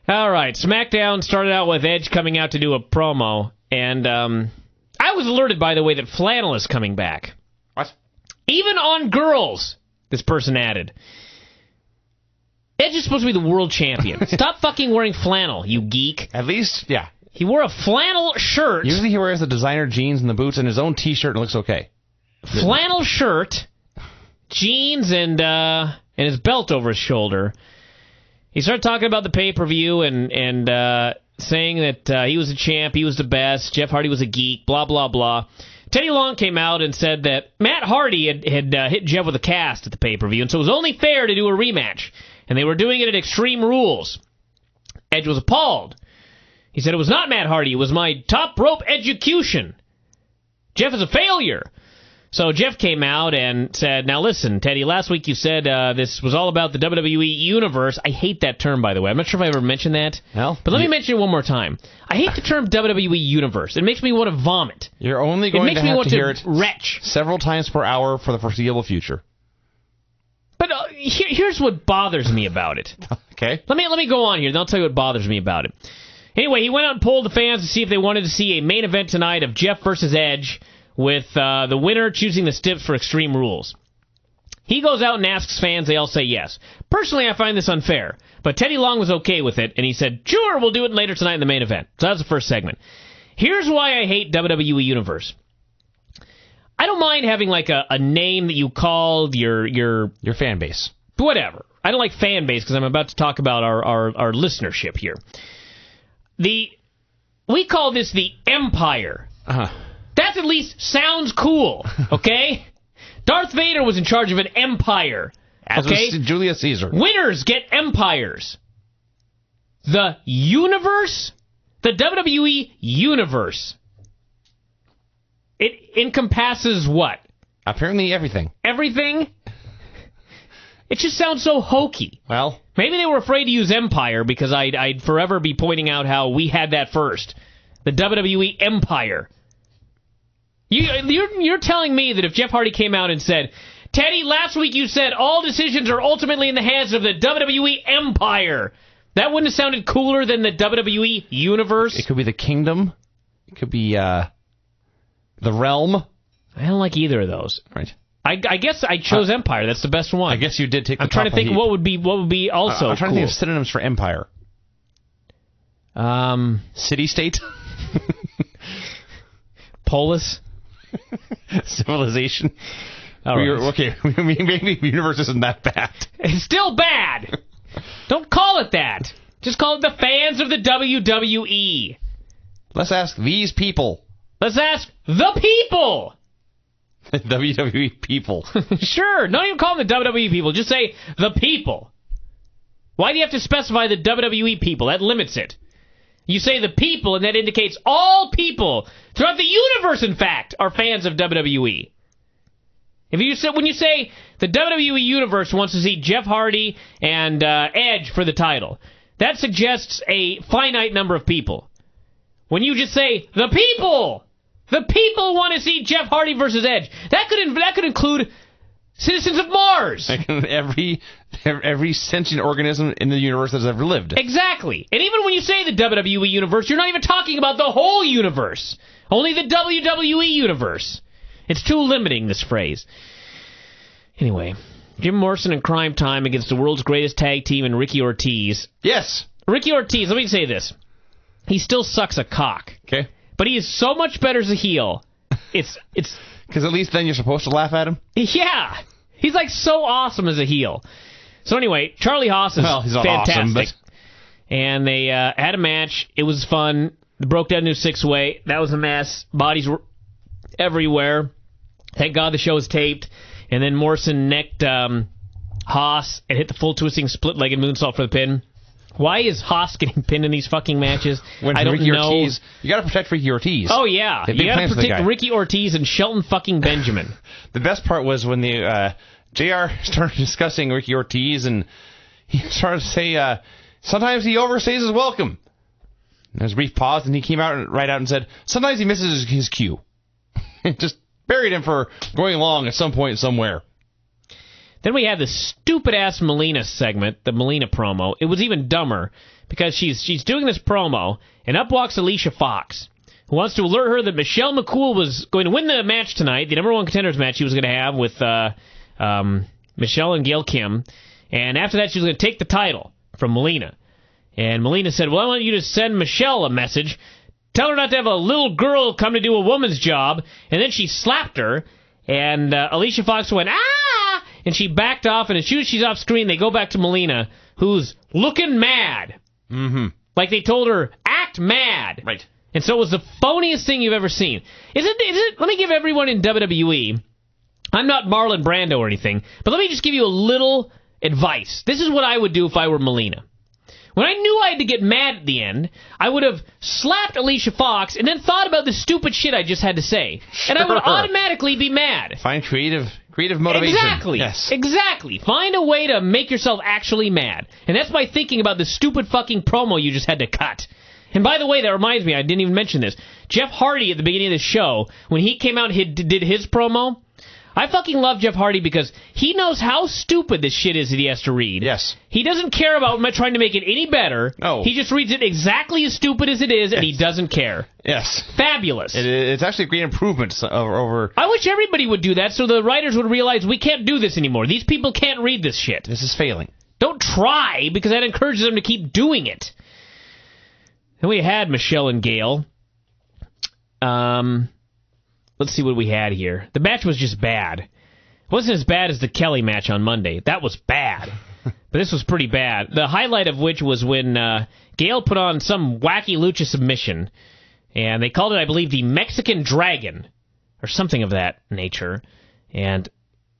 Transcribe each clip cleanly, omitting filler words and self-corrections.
All right, Smackdown started out with Edge coming out to do a promo, and I was alerted, by the way, that flannel is coming back. What? Even on girls, this person added. Edge is supposed to be the world champion. Stop fucking wearing flannel, you geek. At least, yeah. He wore a flannel shirt. Usually he wears the designer jeans and the boots and his own T-shirt and looks okay. Flannel shirt, jeans, and his belt over his shoulder. He started talking about the pay-per-view and saying that he was a champ, he was the best, Jeff Hardy was a geek, blah, blah, blah. Teddy Long came out and said that Matt Hardy had hit Jeff with a cast at the pay-per-view, and so it was only fair to do a rematch. And they were doing it at Extreme Rules. Edge was appalled. He said it was not Matt Hardy, it was my top rope execution. Jeff is a failure. So Jeff came out and said, now listen, Teddy, last week you said this was all about the WWE Universe. I hate that term, by the way. I'm not sure if I ever mentioned that. Well, but let me mention it one more time. I hate the term WWE Universe. It makes me want to vomit. You're only going to have to hear it retch several times per hour for the foreseeable future. But here's what bothers me about it. Okay. Let me go on here, then I'll tell you what bothers me about it. Anyway, he went out and polled the fans to see if they wanted to see a main event tonight of Jeff versus Edge, with the winner choosing the Stips for Extreme Rules. He goes out and asks fans, they all say yes. Personally, I find this unfair, but Teddy Long was okay with it, and he said, sure, we'll do it later tonight in the main event. So that was the first segment. Here's why I hate WWE Universe. I don't mind having like a name that you call your fan base. Whatever. I don't like fan base because I'm about to talk about our listenership here. We call this the Empire. Uh-huh. That at least sounds cool, okay? Darth Vader was in charge of an empire, As okay? was Julius Caesar. Winners get empires. The universe? The WWE Universe. It encompasses what? Apparently everything. Everything? It just sounds so hokey. Well, maybe they were afraid to use Empire because I'd forever be pointing out how we had that first. The WWE Empire. You're telling me that if Jeff Hardy came out and said, Teddy, last week you said all decisions are ultimately in the hands of the WWE Empire, that wouldn't have sounded cooler than the WWE Universe? It could be the Kingdom. It could be the Realm. I don't like either of those. Right. I guess I chose Empire. That's the best one. I guess you did take the I'm trying to think what would be also I'm trying to think of synonyms for Empire. City-state? Polis? Civilization? All right. Okay, maybe the universe isn't that bad. It's still bad. Don't call it that. Just call it the fans of the WWE. Let's ask these people. Let's ask the people. WWE people. Sure. Don't even call them the WWE people. Just say the people. Why do you have to specify the WWE people? That limits it. You say the people, and that indicates all people throughout the universe, in fact, are fans of WWE. When you say the WWE Universe wants to see Jeff Hardy and Edge for the title, that suggests a finite number of people. When you just say the people want to see Jeff Hardy versus Edge, that could include citizens of Mars. Every sentient organism in the universe that's ever lived. Exactly. And even when you say the WWE Universe, you're not even talking about the whole universe. Only the WWE Universe. It's too limiting, this phrase. Anyway, Jim Morrison in Crime Time against the world's greatest tag team and Ricky Ortiz. Yes. Ricky Ortiz, let me say this. He still sucks a cock. Okay. But he is so much better as a heel. It's because at least then you're supposed to laugh at him? Yeah. He's like so awesome as a heel. So anyway, Charlie Haas is he's not fantastic. Awesome, but... And they had a match. It was fun. They broke down to a six-way. That was a mess. Bodies were everywhere. Thank God the show was taped. And then Morrison necked Haas and hit the full twisting split-legged moonsault for the pin. Why is Haas getting pinned in these fucking matches? I don't know. Ortiz, you got to protect Ricky Ortiz. Oh, yeah. You got to protect Ricky Ortiz and Shelton fucking Benjamin. The best part was when the JR started discussing Ricky Ortiz, and he started to say, sometimes he overstays his welcome. And there was a brief pause, and he came right out and said, sometimes he misses his cue. Just buried him for going long at some point somewhere. Then we had the stupid-ass Molina segment, the Molina promo. It was even dumber because she's doing this promo, and up walks Alicia Fox, who wants to alert her that Michelle McCool was going to win the match tonight, the number one contenders match she was going to have with Michelle and Gail Kim. And after that, she was going to take the title from Molina. And Molina said, well, I want you to send Michelle a message. Tell her not to have a little girl come to do a woman's job. And then she slapped her, and Alicia Fox went, ah! And she backed off, and as soon as she's off screen, they go back to Molina, who's looking mad. Mm-hmm. Like they told her, act mad. Right. And so it was the phoniest thing you've ever seen. Is it? Let me give everyone in WWE, I'm not Marlon Brando or anything, but let me just give you a little advice. This is what I would do if I were Molina. When I knew I had to get mad at the end, I would have slapped Alicia Fox and then thought about the stupid shit I just had to say. Sure. And I would automatically be mad. Find creative motivation. Exactly. Yes. Exactly. Find a way to make yourself actually mad. And that's by thinking about the stupid fucking promo you just had to cut. And by the way, that reminds me, I didn't even mention this. Jeff Hardy at the beginning of the show, when he came out and did his promo, I fucking love Jeff Hardy because he knows how stupid this shit is that he has to read. Yes. He doesn't care about trying to make it any better. No. He just reads it exactly as stupid as it is, and he doesn't care. Yes. Fabulous. It's actually a great improvement over... I wish everybody would do that so the writers would realize we can't do this anymore. These people can't read this shit. This is failing. Don't try, because that encourages them to keep doing it. Then we had Michelle and Gail. Let's see what we had here. The match was just bad. It wasn't as bad as the Kelly match on Monday. That was bad. But this was pretty bad. The highlight of which was when Gail put on some wacky lucha submission. And they called it, I believe, the Mexican Dragon. Or something of that nature. And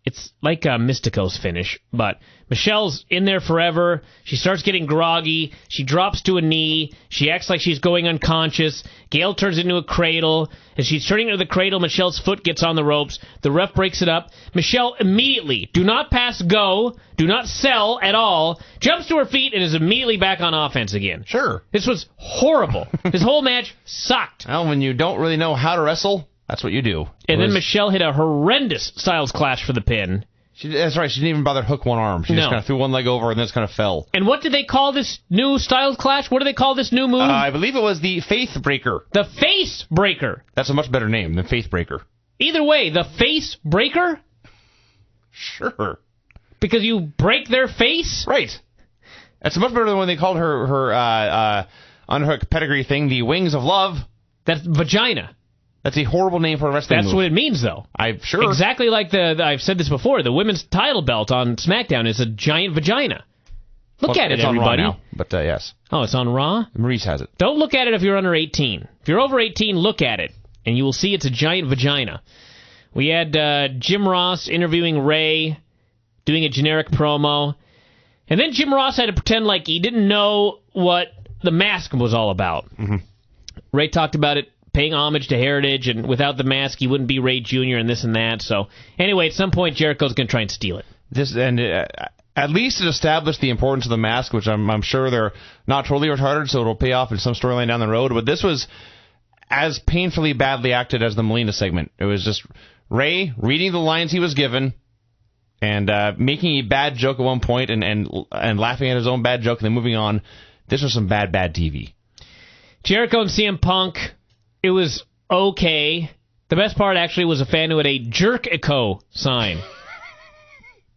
it's like Mystico's finish. But Michelle's in there forever. She starts getting groggy. She drops to a knee. She acts like she's going unconscious. Gail turns into a cradle. As she's turning into the cradle, Michelle's foot gets on the ropes. The ref breaks it up. Michelle immediately, do not pass go, do not sell at all, jumps to her feet and is immediately back on offense again. Sure. This was horrible. This whole match sucked. Well, when you don't really know how to wrestle, that's what you do. And then Michelle hit a horrendous Styles Clash for the pin. That's right. She didn't even bother to hook one arm. She just kind of threw one leg over and then just kind of fell. And what did they call this new Styles Clash? What do they call this new move? I believe it was the Faith Breaker. The Face Breaker. That's a much better name than Faith Breaker. Either way, the Face Breaker? Sure. Because you break their face? Right. That's much better than when they called her on her pedigree thing, the Wings of Love. That's vagina. That's a horrible name for a wrestling move. That's what it means, though. I'm sure. Exactly like I've said this before, the women's title belt on Smackdown is a giant vagina. Look at it, everybody. It's on Raw now, but yes. Oh, it's on Raw? Maurice has it. Don't look at it if you're under 18. If you're over 18, look at it, and you will see it's a giant vagina. We had Jim Ross interviewing Rey, doing a generic promo, and then Jim Ross had to pretend like he didn't know what the mask was all about. Mm-hmm. Ray talked about it, paying homage to heritage, and without the mask, he wouldn't be Ray Jr. and this and that. So, anyway, at some point, Jericho's going to try and steal it. At least it established the importance of the mask, which I'm sure they're not totally retarded, so it'll pay off in some storyline down the road. But this was as painfully badly acted as the Molina segment. It was just Ray reading the lines he was given and making a bad joke at one point and laughing at his own bad joke and then moving on. This was some bad TV. Jericho and CM Punk, it was okay. The best part, actually, was a fan who had a Jerk-ico sign.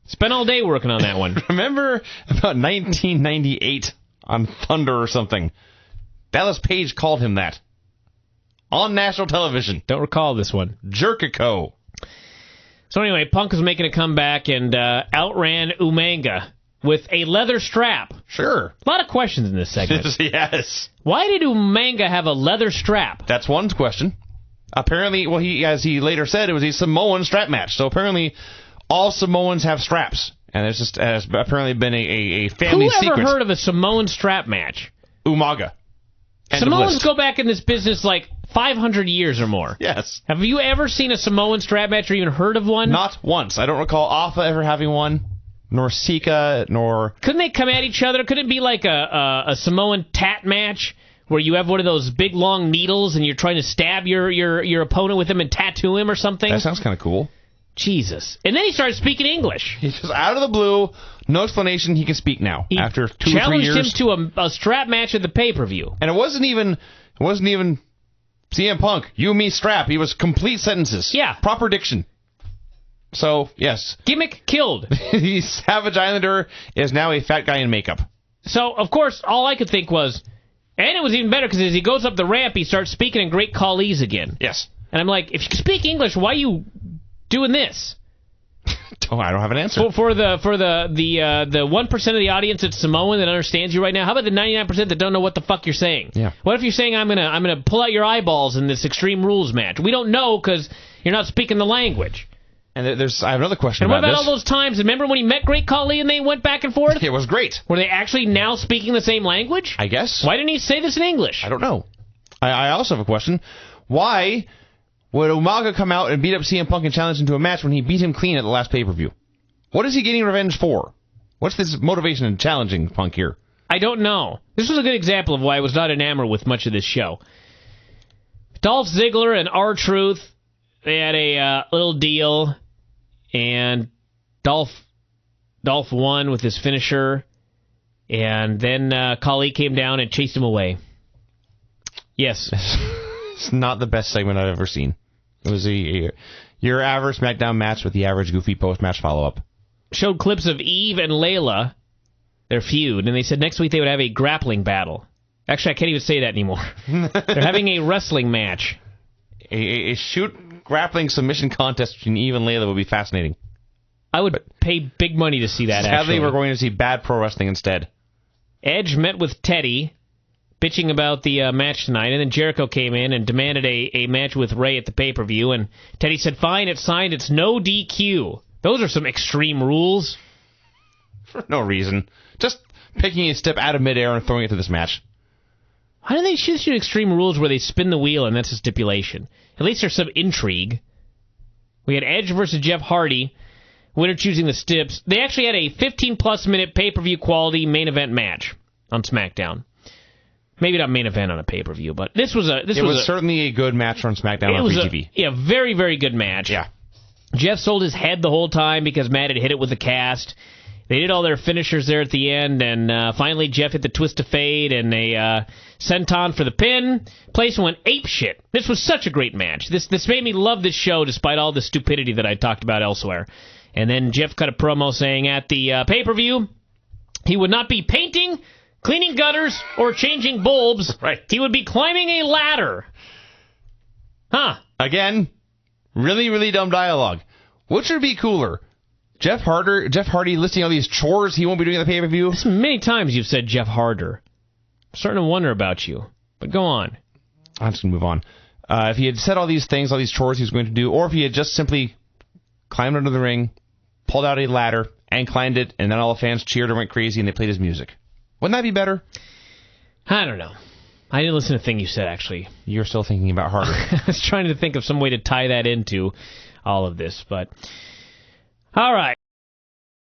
Spent all day working on that one. Remember about 1998 on Thunder or something? Dallas Page called him that. On national television. Don't recall this one. Jerk-ico. So anyway, Punk was making a comeback and outran Umaga with a leather strap. Sure. A lot of questions in this segment. Yes. Why did Umaga have a leather strap? That's one question. Apparently, well, as he later said, it was a Samoan strap match. So apparently, all Samoans have straps. And it's just has apparently been a family secret. Who ever heard of a Samoan strap match? Umaga. Samoans go back in this business like 500 years or more. Yes. Have you ever seen a Samoan strap match or even heard of one? Not once. I don't recall Alpha ever having one, nor Sika, nor... Couldn't they come at each other? Couldn't it be like a Samoan tat match where you have one of those big long needles and you're trying to stab your opponent with them and tattoo him or something? That sounds kind of cool. Jesus. And then he started speaking English. He's just out of the blue, no explanation, he can speak now. He after 2 or 3 years. Challenged him to a strap match at the pay-per-view. And it wasn't even CM Punk, you, me, strap. He was complete sentences. Yeah. Proper diction. So, yes. Gimmick killed. The Savage Islander is now a fat guy in makeup. So, of course, all I could think was, and it was even better because as he goes up the ramp, he starts speaking in great Khalees again. Yes. And I'm like, if you speak English, why are you doing this? I don't have an answer. For the 1% of the audience that's Samoan that understands you right now, how about the 99% that don't know what the fuck you're saying? Yeah. What if you're saying I'm gonna pull out your eyeballs in this Extreme Rules match? We don't know because you're not speaking the language. And I have another question and about this. And what about all those times? Remember when he met Great Khali and they went back and forth? It was great. Were they actually now speaking the same language? I guess. Why didn't he say this in English? I don't know. I also have a question. Why would Umaga come out and beat up CM Punk and challenge him to a match when he beat him clean at the last pay-per-view? What is he getting revenge for? What's this motivation in challenging Punk here? I don't know. This was a good example of why I was not enamored with much of this show. Dolph Ziggler and R-Truth, they had a little deal, and Dolph won with his finisher, and then Khali came down and chased him away. Yes. It's not the best segment I've ever seen. It was your average SmackDown match with the average goofy post-match follow-up. Showed clips of Eve and Layla, their feud, and they said next week they would have a grappling battle. Actually, I can't even say that anymore. They're having a wrestling match. A shoot grappling submission contest between Eve and Layla would be fascinating. I would pay big money to see that, sadly, actually. we're going to see bad pro wrestling instead. Edge met with Teddy, bitching about the match tonight, and then Jericho came in and demanded a match with Rey at the pay-per-view, and Teddy said, fine, it's signed, it's no DQ. Those are some extreme rules. For no reason. Just picking a step out of midair and throwing it to this match. Why do they shoot extreme rules where they spin the wheel and that's a stipulation? At least there's some intrigue. We had Edge versus Jeff Hardy, winner choosing the stips. They actually had a 15-plus minute pay-per-view quality main event match on SmackDown. Maybe not main event on a pay-per-view, but it was certainly a good match on SmackDown on PTV. Yeah, very, very good match. Yeah. Jeff sold his head the whole time because Matt had hit it with the cast. They did all their finishers there at the end, and finally Jeff hit the twist of fate, and they senton for the pin. Place went apeshit. This was such a great match. This made me love this show despite all the stupidity that I talked about elsewhere. And then Jeff cut a promo saying at the pay-per-view he would not be painting, cleaning gutters, or changing bulbs. Right. He would be climbing a ladder. Huh. Again, really, really dumb dialogue. Which would be cooler? Jeff Hardy listing all these chores he won't be doing at the pay-per-view? Many times you've said Jeff Harder. I'm starting to wonder about you. But go on. I'm just going to move on. If he had said all these things, all these chores he was going to do, or if he had just simply climbed under the ring, pulled out a ladder, and climbed it, and then all the fans cheered and went crazy, and they played his music. Wouldn't that be better? I don't know. I didn't listen to a thing you said, actually. You're still thinking about Harder. I was trying to think of some way to tie that into all of this, but... All right.